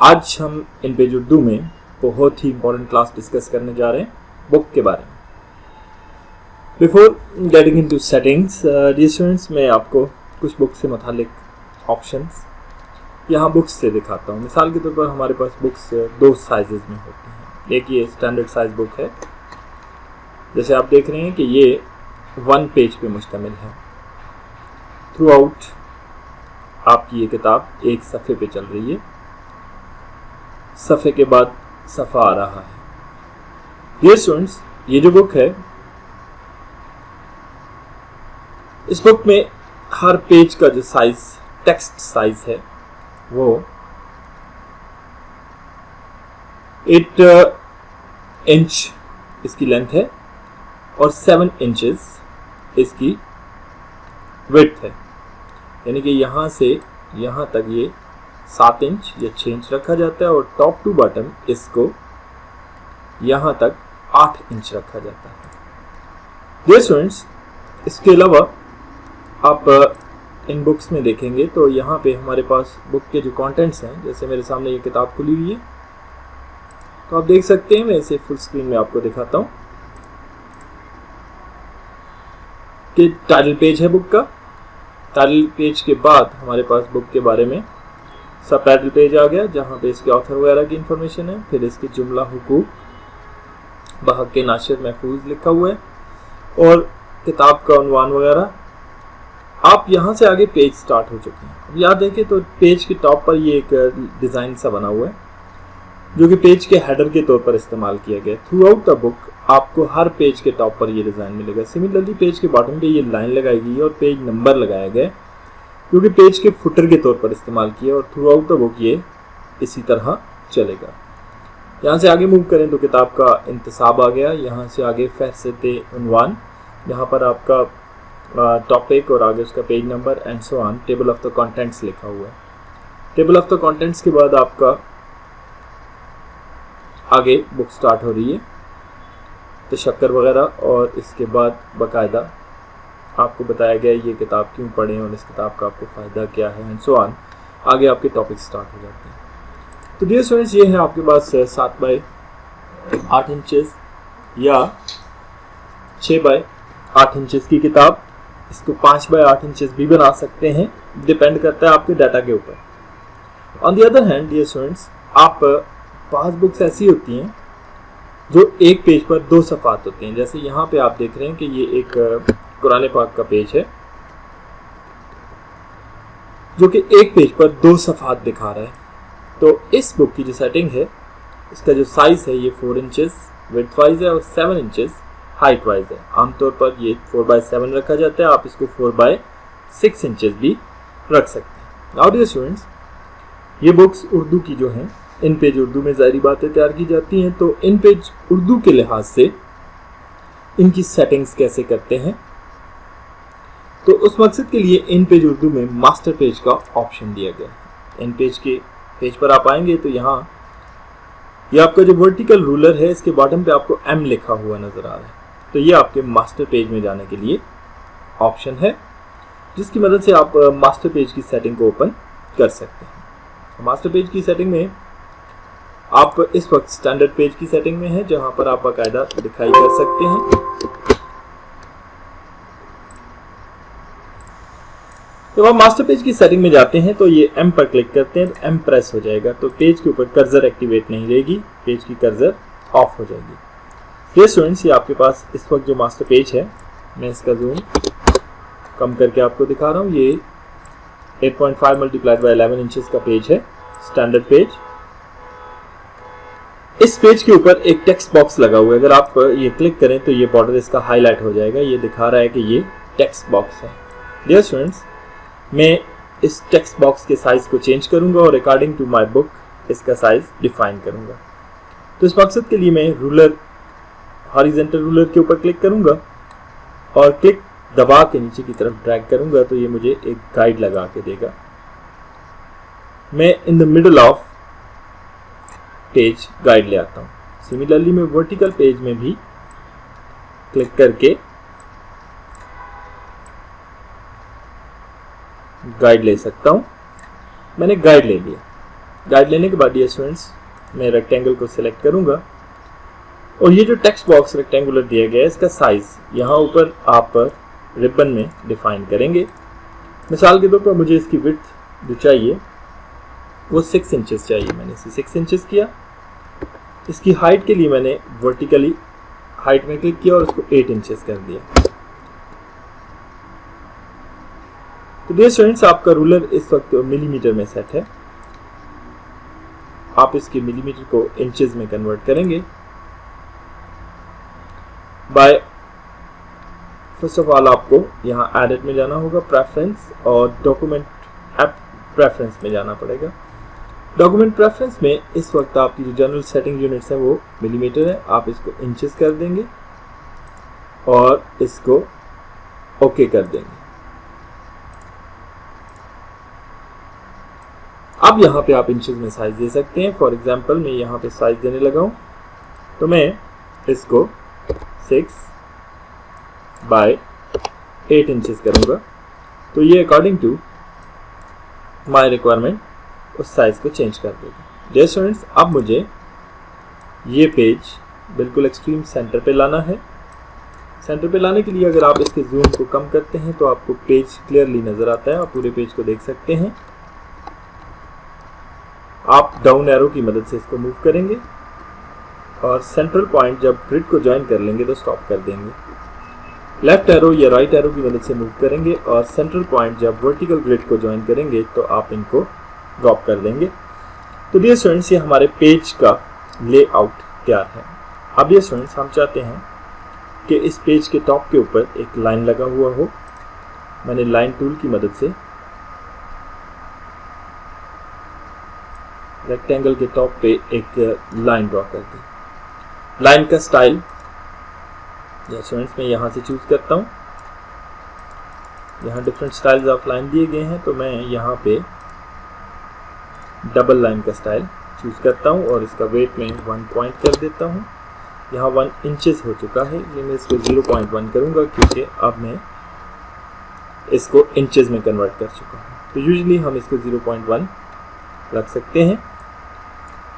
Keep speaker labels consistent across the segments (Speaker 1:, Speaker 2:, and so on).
Speaker 1: आज हम इन पेज उर्दू में बहुत ही इंपॉर्टेंट क्लास डिस्कस करने जा रहे हैं बुक के बारे में। Before getting into settings dear students, मैं आपको कुछ बुक से मुतालिक ऑप्शंस यहाँ बुक्स से दिखाता हूँ। मिसाल के तौर पर हमारे पास बुक्स दो साइजेस में होती हैं। एक ये स्टैंडर्ड साइज बुक है, जैसे आप देख रहे हैं कि ये 1 पेज पे मुश्तमिल है। थ्रू आउट आपकी ये किताब एक सफ़े पे चल रही है, सफ़े के बाद सफ़ा आ रहा है। डियर स्टूडेंट्स, ये जो बुक है, इस बुक में हर पेज का जो साइज, टेक्स्ट साइज है, वो 8 इंच इसकी लेंथ है और 7 इंचेस इसकी विड्थ है। यानी कि यहाँ से यहाँ तक ये 7 इंच या 6 इंच रखा जाता है और टॉप टू बॉटम इसको यहाँ तक 8 इंच रखा जाता है। डियर स्टूडेंट्स, इसके अलावा आप इन बुक्स में देखेंगे तो यहाँ पे हमारे पास बुक के जो कंटेंट्स हैं, जैसे मेरे सामने ये किताब खुली हुई है तो आप देख सकते हैं। मैं इसे फुल स्क्रीन में आपको दिखाता हूँ कि टाइटल पेज है बुक का। टाइटल पेज के बाद हमारे पास बुक के बारे में सब टाइटल पेज आ गया, जहाँ पे इसके ऑथर वगैरह की इंफॉर्मेशन है। फिर इसकी जुमला हुकूक बहक के नाशिर महफूज लिखा हुआ है और किताब का उन्वान वगैरह। आप यहाँ से आगे पेज स्टार्ट हो चुके हैं। अब याद देखें तो पेज के टॉप पर ये एक डिज़ाइन सा बना हुआ है जो कि पेज के हेडर के तौर पर इस्तेमाल किया गया। थ्रू आउट द बुक आपको हर पेज के टॉप पर ये डिज़ाइन मिलेगा। सिमिलरली पेज के बॉटम पे ये लाइन लगाई गई है और पेज नंबर लगाया गया जो कि पेज के फुटर के तौर पर इस्तेमाल किया, और थ्रू आउट द बुक ये इसी तरह चलेगा। यहाँ से आगे मूव करें तो किताब का इंतसाब आ गया। यहाँ से आगे फहरिस्त उन्वान, यहाँ पर आपका टॉपिक और आगे उसका page number and so on. Table of the contents लिखा हुआ है। टेबल ऑफ द कंटेंट्स के बाद आपका आगे बुक स्टार्ट हो रही है, तशक्कर वगैरह, और इसके बाद बाकायदा आपको बताया गया ये किताब क्यों पढ़ें और इस किताब का आपको फ़ायदा क्या है एंड सो ऑन। आगे आपके टॉपिक स्टार्ट हो जाते हैं। तो डियर स्टूडेंट्स, ये है आपके पास 7 बाय 8 इंचेस या 6 बाय 8 इंचेस की किताब। इसको 5 बाय 8 इंचेस भी बना सकते हैं, डिपेंड करता है आपके डाटा के ऊपर। On the other hand dear students, आप पास बुक्स ऐसी होती हैं जो एक पेज पर 2 सफ़ात होते हैं। जैसे यहाँ पे आप देख रहे हैं कि ये एक कुरान पाक का पेज है जो कि एक पेज पर 2 सफ़ात दिखा रहा है। तो इस बुक की जो सेटिंग है, इसका जो साइज़ है ये 4 इंचेस विड्थ वाइज है और 7 इंचेस हाइट वाइज है। आमतौर पर ये 4/7 रखा जाता है, आप इसको 4/6 इंचेस भी रख सकते हैं। नाउ डियर स्टूडेंट्स, ये बुक्स उर्दू की जो हैं, इन पेज उर्दू में ज़ाहिरी बातें तैयार की जाती हैं। तो इन पेज उर्दू के लिहाज से इनकी सेटिंग्स कैसे करते हैं, तो उस मकसद के लिए इन पेज उर्दू में मास्टर पेज का ऑप्शन दिया गया है। इन पेज के पेज पर आप आएंगे तो यहाँ ये आपका जो वर्टिकल रूलर है, इसके बॉटम पे आपको M लिखा हुआ नज़र आ रहा है। तो ये आपके मास्टर पेज में जाने के लिए ऑप्शन है, जिसकी मदद से आप मास्टर पेज की सेटिंग को ओपन कर सकते हैं। मास्टर पेज की सेटिंग में आप इस वक्त स्टैंडर्ड पेज की सेटिंग में है, जहाँ पर आप बाकायदा दिखाई कर सकते हैं। जब आप मास्टर पेज की सेटिंग में जाते हैं तो ये M पर क्लिक करते हैं तो M प्रेस हो जाएगा, तो पेज के ऊपर कर्सर एक्टिवेट नहीं रहेगी, पेज की कर्सर ऑफ हो जाएगी। ये स्टूडेंट्स, ये आपके पास इस वक्त जो मास्टर पेज है, मैं इसका जूम कम करके आपको दिखा रहा हूँ। ये 8.5 × 11 इंचेस का पेज है, स्टैंडर्ड पेज। इस पेज के ऊपर एक टेक्स्ट बॉक्स लगा हुआ है। अगर आप ये क्लिक करें तो ये बॉर्डर इसका हाईलाइट हो जाएगा। ये दिखा रहा है कि ये टेक्स्ट बॉक्स है। डियर स्टूडेंट्स, मैं इस टेक्स्ट बॉक्स के साइज को चेंज करूंगा और अकॉर्डिंग टू माय बुक इसका साइज डिफाइन करूंगा। तो इस मकसद के लिए मैं रूलर, हॉरिजॉन्टल रूलर के ऊपर क्लिक करूंगा और क्लिक दबा के नीचे की तरफ ड्रैग करूंगा तो ये मुझे एक गाइड लगा के देगा। मैं in the middle of page guide ले आता हूँ। सिमिलरली मैं वर्टिकल पेज में भी क्लिक करके गाइड ले सकता हूं। मैंने गाइड ले लिया। गाइड लेने के बाद डियर स्टूडेंट्स मैं रेक्टेंगल को सिलेक्ट करूंगा और ये जो टेक्स्ट बॉक्स रेक्टेंगुलर दिया गया है इसका साइज यहाँ ऊपर आप रिबन में डिफाइन करेंगे। मिसाल के तौर पर मुझे इसकी विड्थ जो चाहिए वो 6 इंचेस चाहिए, मैंने इसे 6 इंचेस किया। इसकी हाइट के लिए मैंने वर्टिकली हाइट में क्लिक किया और उसको 8 इंचेस कर दिया। तो डियर स्टूडेंट्स आपका रूलर इस वक्त मिलीमीटर में सेट है, आप इसके मिलीमीटर को इंचेस में कन्वर्ट करेंगे बाय फर्स्ट ऑफ ऑल आपको यहाँ एडिट में जाना होगा, प्रेफरेंस और डॉक्यूमेंट ऐप प्रेफरेंस में जाना पड़ेगा। डॉक्यूमेंट प्रेफरेंस में इस वक्त आपकी जो जनरल सेटिंग यूनिट्स है वो मिलीमीटर है, आप इसको इंचेस कर देंगे और इसको ओके कर देंगे। अब यहाँ पे आप इंचेस में साइज दे सकते हैं। फॉर एग्जांपल मैं यहाँ पे साइज देने लगा हूँ तो मैं इसको 6 बाय 8 इंचेस करूँगा, तो ये अकॉर्डिंग टू माय रिक्वायरमेंट उस साइज को चेंज कर देगा। डियर स्टूडेंट्स अब मुझे ये पेज बिल्कुल एक्सट्रीम सेंटर पे लाना है। सेंटर पे लाने के लिए अगर आप इसके जूम को कम करते हैं तो आपको पेज क्लियरली नज़र आता है, आप पूरे पेज को देख सकते हैं। आप डाउन एरो की मदद से इसको मूव करेंगे और सेंट्रल पॉइंट जब ग्रिड को ज्वाइन कर लेंगे तो स्टॉप कर देंगे। लेफ्ट एरो या राइट एरो की मदद से मूव करेंगे और सेंट्रल पॉइंट जब वर्टिकल ग्रिड को ज्वाइन करेंगे तो आप इनको ड्रॉप कर देंगे। तो डियर स्टूडेंट्स ये हमारे पेज का लेआउट तैयार है। अब डियर स्टूडेंट्स हम चाहते हैं कि इस पेज के टॉप के ऊपर एक लाइन लगा हुआ हो। मैंने लाइन टूल की मदद से रेक्टेंगल के टॉप पे एक लाइन ड्रॉ कर दी। लाइन का स्टाइल स्टूडेंट्स मैं यहाँ से चूज करता हूँ। यहाँ डिफरेंट स्टाइल्स ऑफ लाइन दिए गए हैं तो मैं यहाँ पे डबल लाइन का स्टाइल चूज करता हूँ और इसका वेट में 1 पॉइंट कर देता हूँ। यहाँ 1 इंचेस हो चुका है, ये मैं इसको 0.1 करूँगा क्योंकि अब मैं इसको इंचेस में कन्वर्ट कर चुका हूँ। तो यूजुअली हम इसको 0.1 रख सकते हैं।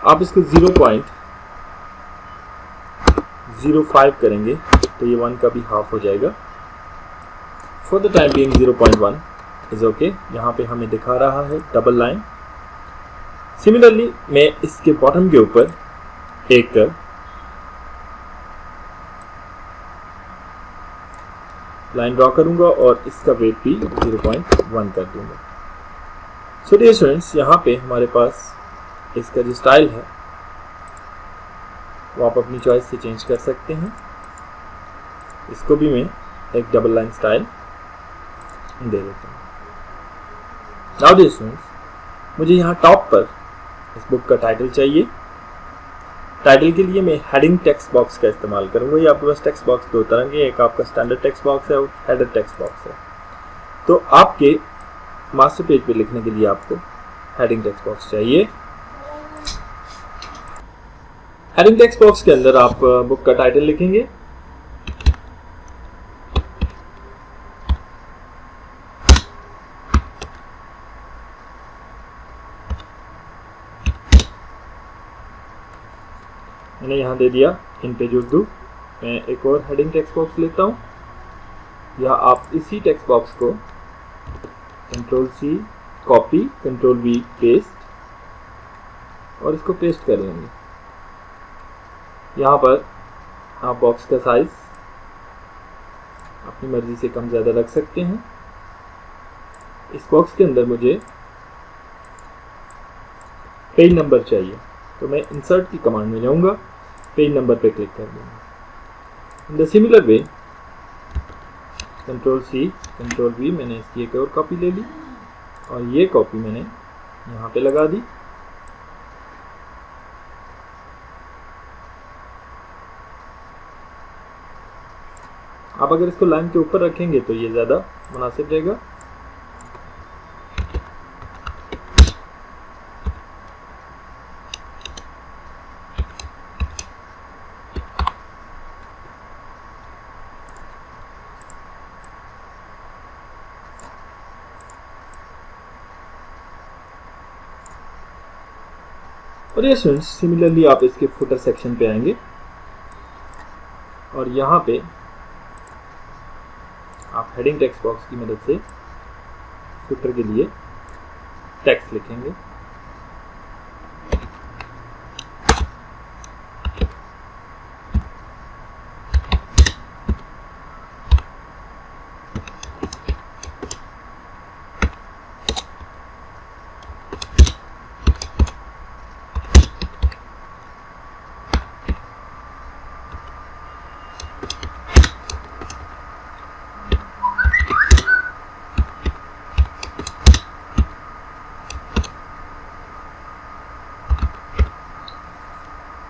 Speaker 1: आप इसको 0.05 करेंगे तो ये 1 का भी हाफ हो जाएगा। For the time being 0.1 is okay. यहाँ पे हमें दिखा रहा है डबल लाइन। सिमिलरली मैं इसके बॉटम के ऊपर एक लाइन ड्रॉ करूंगा और इसका वेट भी 0.1 कर दूंगा। सो डियर स्टूडेंट्स यहाँ पे हमारे पास इसका जो स्टाइल है वो आप अपनी चॉइस से चेंज कर सकते हैं। इसको भी मैं एक डबल लाइन स्टाइल दे देता हूँ। नाउ डियर स्टूडेंट्स मुझे यहाँ टॉप पर इस बुक का टाइटल चाहिए। टाइटल के लिए मैं हेडिंग टेक्स्ट बॉक्स का इस्तेमाल करूँगा। ये आपके पास टेक्स्ट बॉक्स 2 तरह के, एक आपका स्टैंडर्ड टेक्स्ट बॉक्स है और हेडर टेक्स्ट बॉक्स है। तो आपके मास्टर पेज पे लिखने के लिए आपको हेडिंग टेक्स्ट बॉक्स चाहिए। हेडिंग टेक्स्ट बॉक्स के अंदर आप बुक का टाइटल लिखेंगे। मैंने यहाँ दे दिया इन पेज उर्दू। मैं एक और हेडिंग टेक्स्ट बॉक्स लेता हूँ। या आप इसी टेक्स्ट बॉक्स को Ctrl+C कॉपी, Ctrl+V पेस्ट और इसको पेस्ट कर लेंगे। यहाँ पर आप बॉक्स का साइज अपनी मर्जी से कम ज़्यादा रख सकते हैं। इस बॉक्स के अंदर मुझे पेज नंबर चाहिए तो मैं इंसर्ट की कमांड में जाऊँगा, पेज नंबर पे क्लिक कर दूँगा। इन the similar way Ctrl+C Ctrl+V मैंने इसकी एक और कॉपी ले ली और ये कॉपी मैंने यहाँ पे लगा दी। आप अगर इसको लाइन के ऊपर रखेंगे तो ये ज़्यादा मुनासिब रहेगा। और ये स्टूडेंट्स सिमिलरली आप इसके फुटर सेक्शन पे आएंगे और यहाँ पे आप हेडिंग टेक्स्ट बॉक्स की मदद से फुटर के लिए टेक्स्ट लिखेंगे।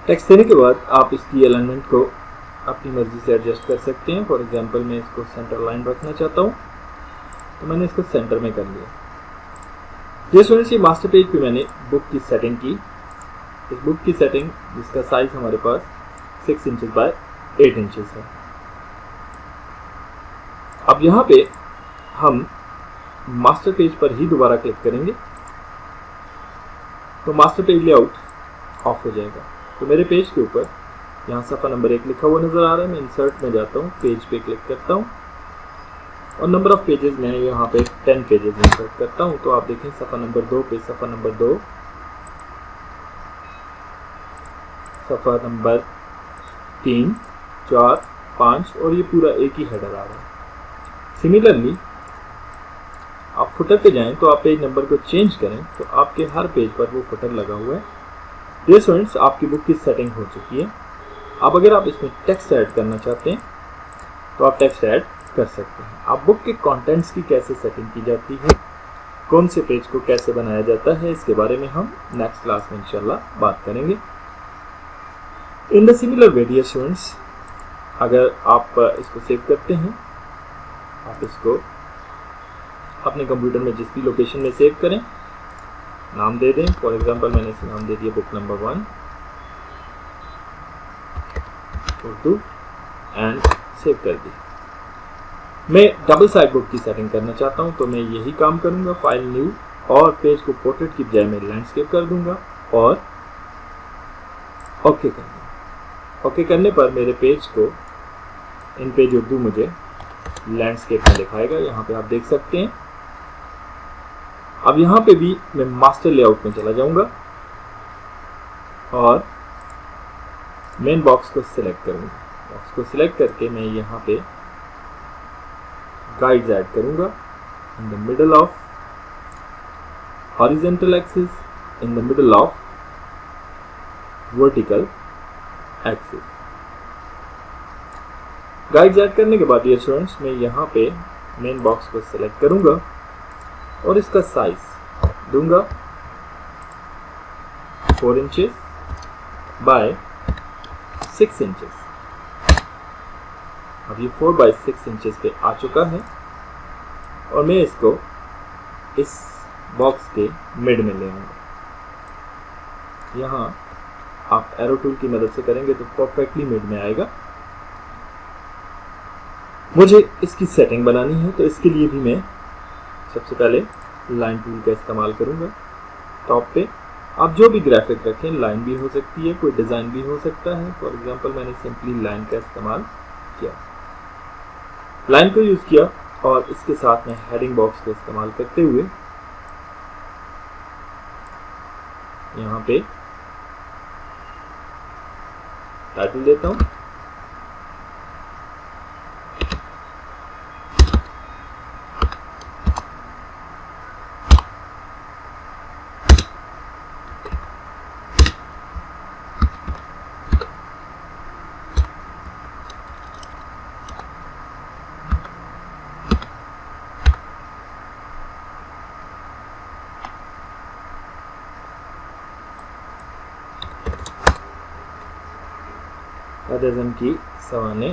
Speaker 1: टेक्स्ट देने के बाद आप इसकी अलाइनमेंट को अपनी मर्जी से एडजस्ट कर सकते हैं। फॉर एग्जांपल मैं इसको सेंटर लाइन रखना चाहता हूँ तो मैंने इसको सेंटर में कर लिया। ये स्टूडेंट्स, ये मास्टर पेज पे मैंने बुक की सेटिंग की। इस बुक की सेटिंग जिसका साइज हमारे पास 6 इंचेस बाय 8 इंचेस है। अब यहाँ पे हम मास्टर पेज पर ही दोबारा क्लिक करेंगे तो मास्टर पेज लेआउट ऑफ हो जाएगा। तो मेरे पेज के ऊपर यहाँ सफ़ा नंबर 1 लिखा हुआ नज़र आ रहा है। मैं इंसर्ट में जाता हूँ, पेज पे क्लिक करता हूँ और नंबर ऑफ पेजेस मैं यहाँ पे 10 पेजेस इंसर्ट करता हूँ। तो आप देखें सफ़ा नंबर 2 पे सफ़ा नंबर 2, सफ़ा नंबर 3, 4, 5 और ये पूरा एक ही हेडर आ रहा है। सिमिलरली आप फुटर पे जाएं तो आप पेज नंबर को चेंज करें तो आपके हर पेज पर वो फुटर लगा हुआ है। ये स्टूडेंट्स, आपकी बुक की सेटिंग हो चुकी है। अब अगर आप इसमें टेक्स्ट ऐड करना चाहते हैं तो आप टेक्स्ट ऐड कर सकते हैं। आप बुक के कंटेंट्स की कैसे सेटिंग की जाती है, कौन से पेज को कैसे बनाया जाता है, इसके बारे में हम नेक्स्ट क्लास में इंशाल्लाह बात करेंगे। In the similar way dear students, अगर आप इसको सेव करते हैं, आप इसको अपने कंप्यूटर में जिस भी लोकेशन में सेव करें, नाम दे दें। फॉर एग्जांपल मैंने इसे नाम दे दिया book number 1 Urdu and save कर दी। मैं डबल साइड बुक की सेटिंग करना चाहता हूं तो मैं यही काम करूंगा, फाइल न्यू और पेज को पोर्ट्रेट की बजाय मैं लैंडस्केप कर दूंगा और ओके कर दूंगा। ओके करने पर मेरे पेज को इन पेज उर्दू मुझे लैंडस्केप में दिखाएगा। यहाँ पे आप देख सकते हैं। अब यहाँ पे भी मैं मास्टर लेआउट में चला जाऊंगा और मेन बॉक्स को सिलेक्ट करूंगा। बॉक्स को सिलेक्ट करके मैं यहाँ पे गाइड्स ऐड करूंगा in the middle of horizontal axis, in the middle of vertical axis. Guides add करने के बाद डियर स्टूडेंट्स, मैं यहाँ पे मेन बॉक्स को सिलेक्ट करूंगा और इसका साइज दूंगा 4 इंचेस बाय 6 इंचेस। अब ये 4 बाय 6 इंचेस पे आ चुका है और मैं इसको इस बॉक्स के मिड में ले आऊंगा। यहाँ आप एरो टूल की मदद से करेंगे तो परफेक्टली मिड में आएगा। मुझे इसकी सेटिंग बनानी है तो इसके लिए भी मैं सबसे पहले लाइन टूल का इस्तेमाल करूंगा। टॉप पे आप जो भी ग्राफिक रखें, लाइन भी हो सकती है, कोई डिज़ाइन भी हो सकता है। फॉर एग्जांपल मैंने सिंपली लाइन का इस्तेमाल किया, लाइन को यूज़ किया और इसके साथ में हेडिंग बॉक्स का इस्तेमाल करते हुए यहाँ पे टाइटल देता हूँ। आज़म की सवाने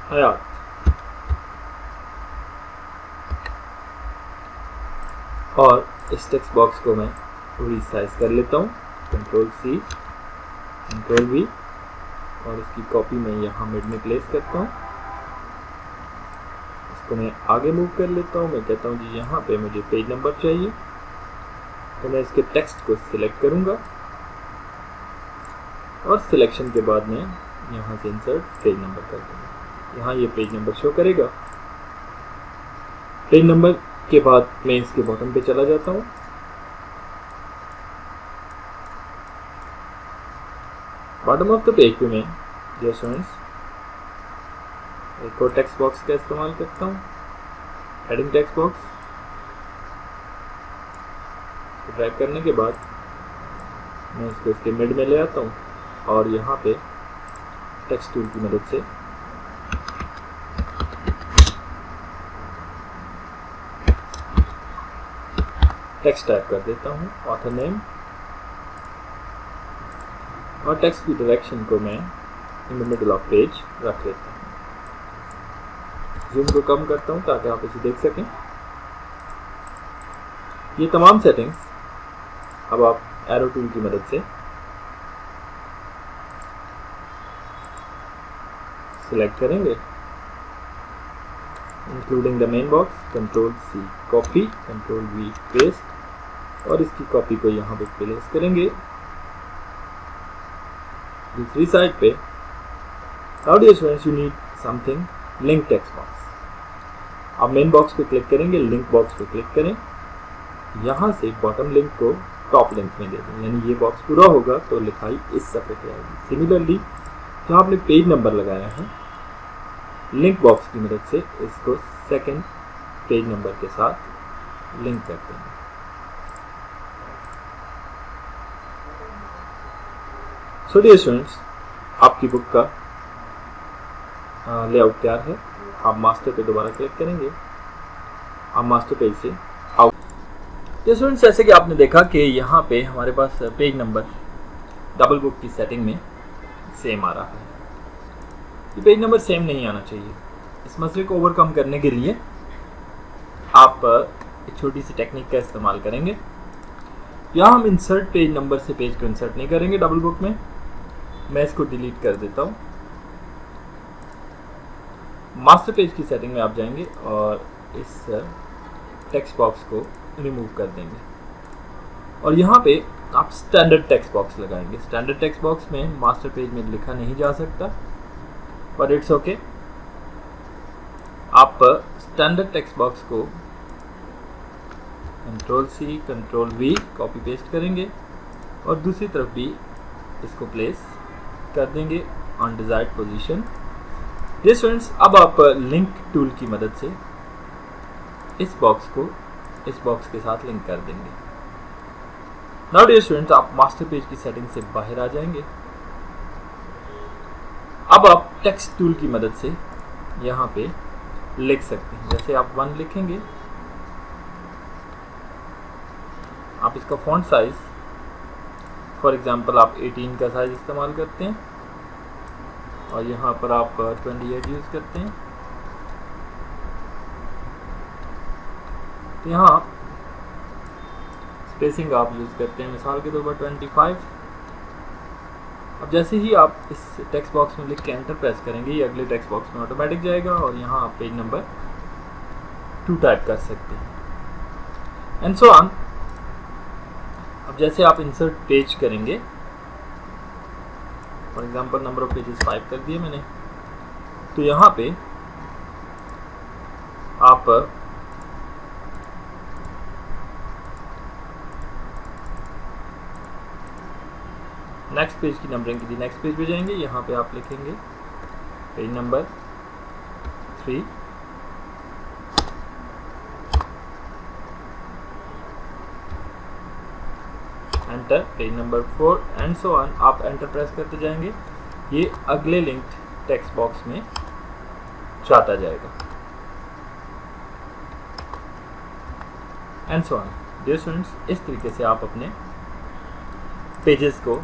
Speaker 1: हयात। और इस टेक्स्ट बॉक्स को मैं रीसाइज कर लेता हूँ, Ctrl+C, Ctrl+V और इसकी कॉपी मैं यहाँ मिड में प्लेस करता हूँ। इसको मैं आगे मूव कर लेता हूँ। मैं कहता हूँ जी यहाँ पे मुझे पेज नंबर चाहिए, तो मैं इसके टेक्स्ट को सिलेक्ट करूँगा और सिलेक्शन के बाद मैं यहाँ से इंसर्ट पेज नंबर कर दूँगा। यहाँ ये पेज नंबर शो करेगा। पेज नंबर के बाद मैं इसके बॉटम पे चला जाता हूँ। बॉटम ऑफ द पेज पे मैं डियर स्टूडेंट्स एक और टेक्स्ट बॉक्स का इस्तेमाल करता हूँ, हेडिंग टेक्स्ट बॉक्स। ड्रैग करने के बाद मैं इसको इसके मिड में ले आता हूँ और यहाँ पे टेक्स्ट टूल की मदद से टेक्स्ट टाइप कर देता हूँ, ऑथर नेम, और टेक्स्ट की डायरेक्शन को मैं in the middle of page रख लेता हूँ। जूम को कम करता हूँ ताकि आप इसे देख सकें। ये तमाम सेटिंग्स अब आप एरो टूल की मदद से सिलेक्ट करेंगे, including the main box. Control C copy, control V paste, और इसकी कॉपी को यहाँ पे प्लेस करेंगे। दूसरी साइड पे now dear students you need something link text box. आप मेन बॉक्स पे क्लिक करेंगे, लिंक बॉक्स पे क्लिक करें, यहाँ से बॉटम लिंक को टॉप लिंक में दे दें, यानी ये बॉक्स पूरा होगा तो लिखाई इस सफ़े पे आएगी। सिमिलरली जहाँ आपने पेज नंबर लगाया है, लिंक बॉक्स की मदद से इसको सेकंड पेज नंबर के साथ लिंक कर देंगे। सो डियर स्टूडेंट्स, आपकी बुक का लेआउट तैयार है। आप मास्टर पे दोबारा क्लिक करेंगे, आप मास्टर पेज से आउट। डियर स्टूडेंट्स, जैसे कि आपने देखा कि यहाँ पे हमारे पास पेज नंबर डबल बुक की सेटिंग में सेम आ रहा है। ये पेज नंबर सेम नहीं आना चाहिए। इस मसले को ओवरकम करने के लिए आप एक छोटी सी टेक्निक का इस्तेमाल करेंगे। यहाँ हम इंसर्ट पेज नंबर से पेज को इंसर्ट नहीं करेंगे डबल बुक में। मैं इसको डिलीट कर देता हूँ। मास्टर पेज की सेटिंग में आप जाएंगे और इस टेक्स्ट बॉक्स को रिमूव कर देंगे और यहाँ पे आप स्टैंडर्ड टेक्स्ट बॉक्स लगाएंगे। स्टैंडर्ड टेक्स्ट बॉक्स में मास्टर पेज में लिखा नहीं जा सकता, पर इट्स ओके। आप स्टैंडर्ड टेक्स्ट बॉक्स को control C control V copy paste करेंगे और दूसरी तरफ भी इसको प्लेस कर देंगे on desired position. Dear students, अब आप लिंक टूल की मदद से इस बॉक्स को इस बॉक्स के साथ लिंक कर देंगे। नाउ डियर स्टूडेंट्स, आप मास्टर पेज की सेटिंग से बाहर आ जाएंगे। अब आप टेक्स्ट टूल की मदद से यहाँ पे लिख सकते हैं। जैसे आप 1 लिखेंगे, आप इसका फॉन्ट साइज फॉर एग्जांपल आप 18 का साइज इस्तेमाल करते हैं और यहाँ पर आप 28 यूज़ करते हैं। तो यहाँ स्पेसिंग आप यूज़ करते हैं मिसाल के तौर पर 25। अब जैसे ही आप इस टेक्स्ट बॉक्स में लिख के एंटर प्रेस करेंगे, ये अगले टेक्स्ट बॉक्स में ऑटोमेटिक जाएगा और यहाँ आप पेज नंबर 2 टाइप कर सकते हैं एंड सो ऑन। अब जैसे आप इंसर्ट पेज करेंगे, for example number of pages 5 कर दिए मैंने, तो यहाँ पे आप नेक्स्ट पेज की नंबरिंग के लिए नेक्स्ट पेज पे जाएंगे। यहाँ पे आप लिखेंगे page number 3, enter page number 4 and so on. आप एंटर प्रेस करते जाएंगे, ये अगले लिंक्ड टेक्स्ट बॉक्स में जाता जाएगा and so on. Dear students, इस तरीके से आप अपने पेजेस को,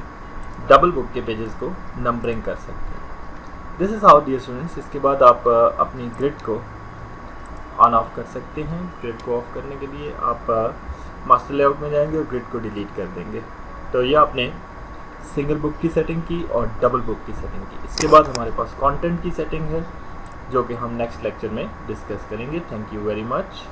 Speaker 1: डबल बुक के पेजेस को नंबरिंग कर सकते हैं। This is how dear students. इसके बाद आप अपनी ग्रिड को ऑन ऑफ कर सकते हैं। ग्रिड को ऑफ करने के लिए आप मास्टर लेआउट में जाएंगे और ग्रिड को डिलीट कर देंगे। तो ये आपने सिंगल बुक की सेटिंग की और डबल बुक की सेटिंग की। इसके बाद हमारे पास कंटेंट की सेटिंग है। जो कि हम नेक्स्ट लेक्चर में डिस्कस करेंगे। Thank you very much.